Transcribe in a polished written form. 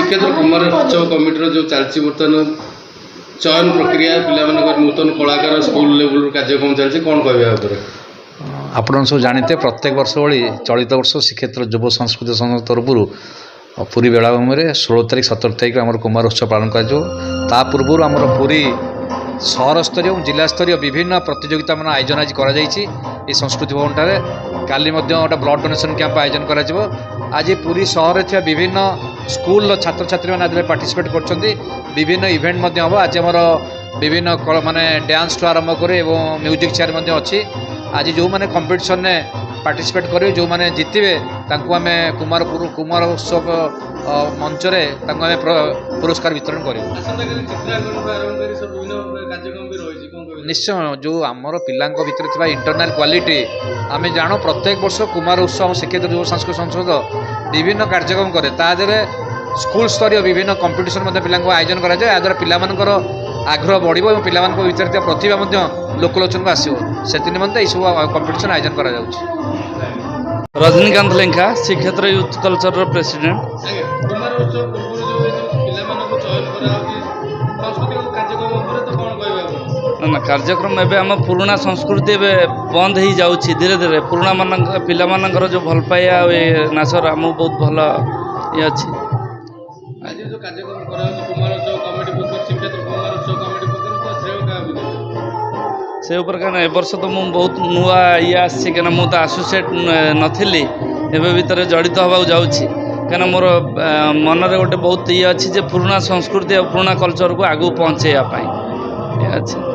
श्रीक्षेत्र कुमार उत्सव कमिटी जो चलती बर्तमान चयन प्रक्रिया पे नूतन कलाकार स्कूल लेवल कार्यक्रम चलती कौन कह आपण सब जानते प्रत्येक वर्ष भाई चलित वर्ष श्रीक्षेत्र युव संस्कृति संघ तरफ पुरी बेलाभूमि में 16 तारीख 17 तारीख आम कुमार उत्सव पालन कर पूर्व आम पुरी सहर स्तरीय और जिला स्तरीय विभिन्न प्रतियोगिता मान आयोजन आज कर संस्कृति भवन ठारे काली गोटे ब्लड डोनेशन कैंप आयोजन कर आज पुरी सहर में विभिन्न स्कूल छात्र छात्री मैंने पार्टिसिपेट कर विभिन्न इवेंट हम आज आम विभिन्न माने डांस ठू आरंभ कर म्यूजिक चेयर अच्छी आज जो मैंने कंपटीशन ने पार्टिसिपेट करेंगे जो मैंने जितबे आम कुमार उत्सव मंच आम पुरस्कार वितरण कर निश्चय जो आमर पिला भर थी इंटरनाल क्वालिटी आम जान प्रत्येक वर्ष कुमार उत्सव श्रीक्षेत्र युव सांस्कृतिक संसद विभिन्न कार्यक्रम करे तादे स्कूल स्तरीय विभिन्न कंपटीशन पिला आयोजन कराए पिलार आग्रह बढ़ और पिला भर प्रतिभा लोकलोचन को आसो से निमंते यह सब कंपटीशन आयोजन करा रजनीकांत लेंखा श्रीक्षेत्र यूथ कल्चर प्रेसिडेंट ना कार्यक्रम एवं आम पुराना संस्कृति एवं बंद हो जाऊँगी धीरे धीरे पुराना मान पिला जो भल पाइया नाचर आम बहुत भल ये अच्छी से कारण ए वर्ष तो मुझे बहुत नुआ ये आसी कहीं मुझे आसोसीएट नी एवं भितर जड़ित हवा जाऊँगी कहीं मोर मनरे गोटे बहुत ये अच्छी पुराना संस्कृति और पुराना कल्चर को आगू पहुँचेवाई अच्छे